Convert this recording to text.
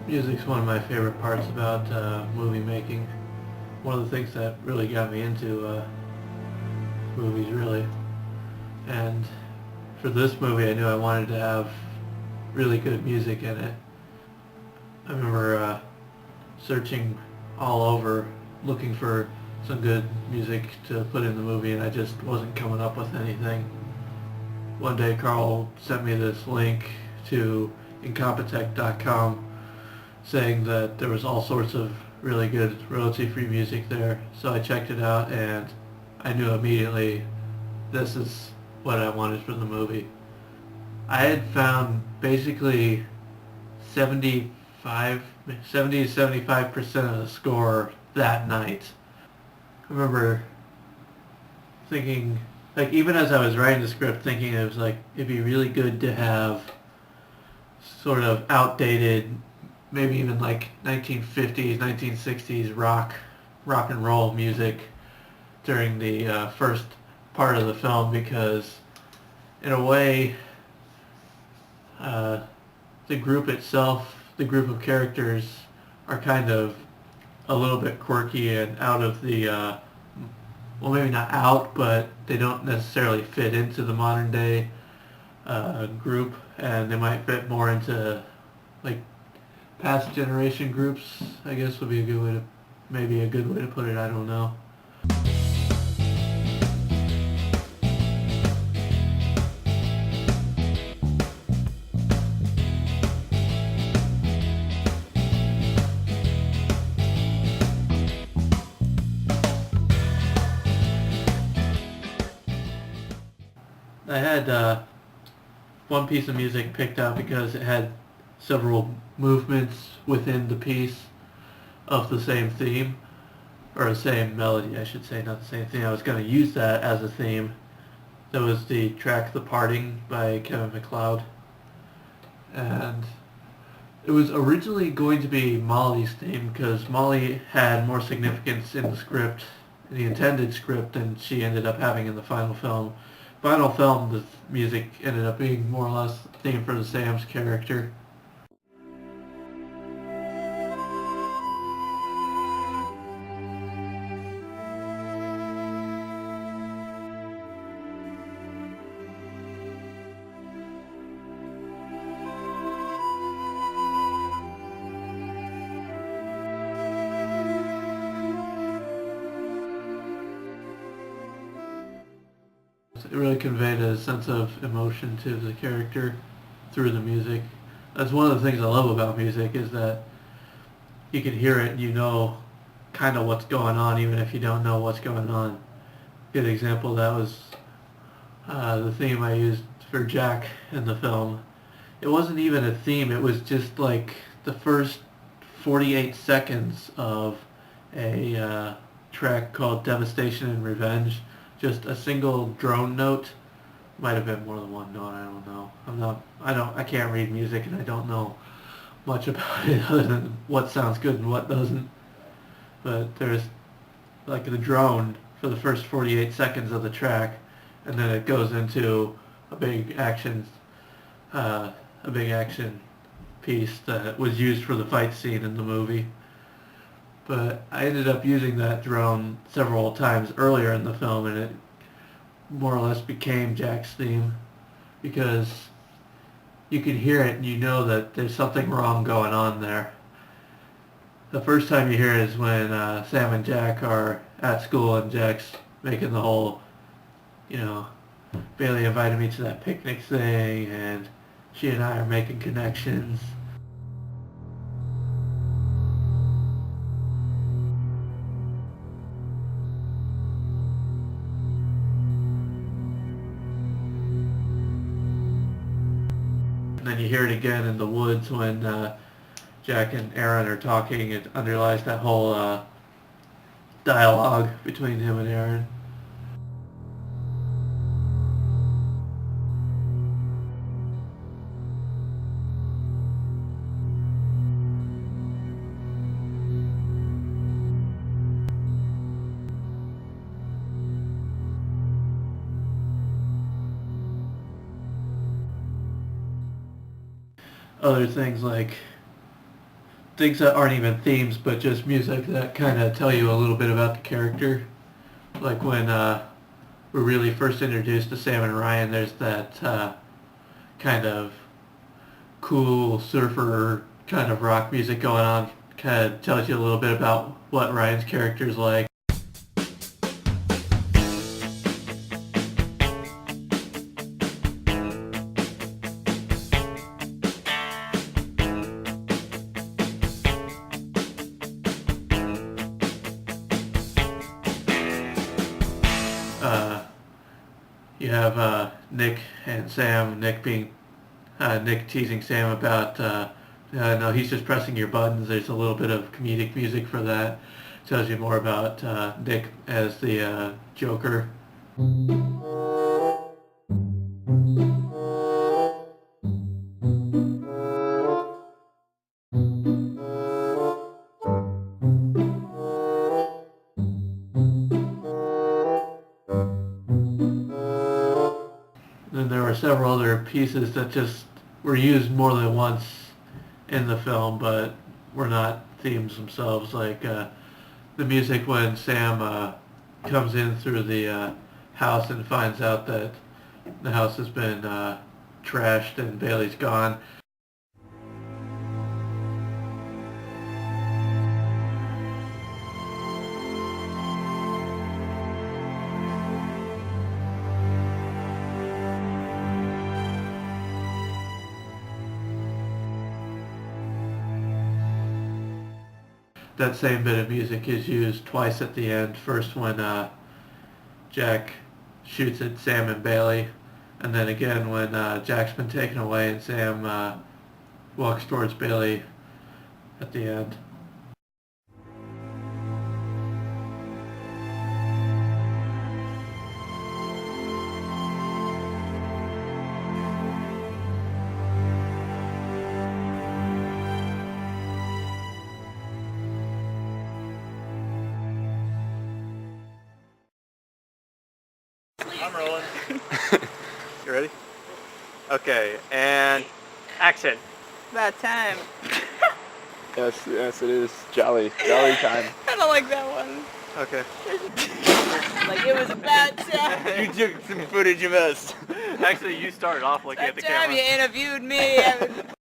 Music's one of my favorite parts about movie making. One of the things that really got me into movies, really. And for this movie, I knew I wanted to have really good music in it. I remember searching all over, looking for some good music to put in the movie, and I just wasn't coming up with anything. One day, Carl sent me this link to Incompetech.com saying that there was all sorts of really good royalty-free music there. So I checked it out and I knew immediately this is what I wanted for the movie. I had found basically 70 to 75% of the score that night. I remember thinking, like, even as I was writing the script, thinking it was like, it'd be really good to have sort of outdated, maybe even like 1950s, 1960s rock and roll music during the first part of the film, because in a way, uh, the group itself, the group of characters, are kind of a little bit quirky and out of the, well, maybe not out, but they don't necessarily fit into the modern day group, and they might fit more into like past generation groups, I guess would be a good way to, maybe a good way to put it, I don't know. I had one piece of music picked out because it had several movements within the piece of the same theme, or the same melody, I should say, not the same theme. I was going to use that as a theme. That was the track "The Parting" by Kevin MacLeod, and it was originally going to be Molly's theme because Molly had more significance in the script, in the intended script, than she ended up having in the final film. Final film, the music ended up being more or less the theme for the Sam's character. It really conveyed a sense of emotion to the character through the music. That's one of the things I love about music, is that you can hear it and you know kind of what's going on even if you don't know what's going on. Good example of that was the theme I used for Jack in the film. It wasn't even a theme, it was just like the first 48 seconds of a track called Devastation and Revenge. Just a single drone note. Might have been more than one note, I don't know. I can't read music and I don't know much about it other than what sounds good and what doesn't. But there's like the drone for the first 48 seconds of the track, and then it goes into a big action, a big action piece that was used for the fight scene in the movie. But I ended up using that drone several times earlier in the film, and it more or less became Jack's theme, because you can hear it and you know that there's something wrong going on there. The first time you hear it is when Sam and Jack are at school and Jack's making the whole, you know, Bailey invited me to that picnic thing and she and I are making connections. And then you hear it again in the woods when Jack and Aaron are talking. It underlies that whole dialogue between him and Aaron. Other things like things that aren't even themes, but just music that kind of tell you a little bit about the character. Like when we're really first introduced to Sam and Ryan, there's that kind of cool surfer kind of rock music going on. Kind of tells you a little bit about what Ryan's character's like. You have Nick and Sam. Nick teasing Sam about no, he's just pressing your buttons. There's a little bit of comedic music for that. Tells you more about Nick as the Joker. Then there were several other pieces that just were used more than once in the film, but were not themes themselves. Like the music when Sam comes in through the house and finds out that the house has been trashed and Bailey's gone. That same bit of music is used twice at the end. First when Jack shoots at Sam and Bailey, and then again when Jack's been taken away and Sam walks towards Bailey at the end. I'm rolling. You ready? Okay, and action. About time. Yes, it is. Jolly time. I don't like that one. Okay. Like it was about time. You took some footage of us. Actually, you started off looking at That the time camera. you interviewed me.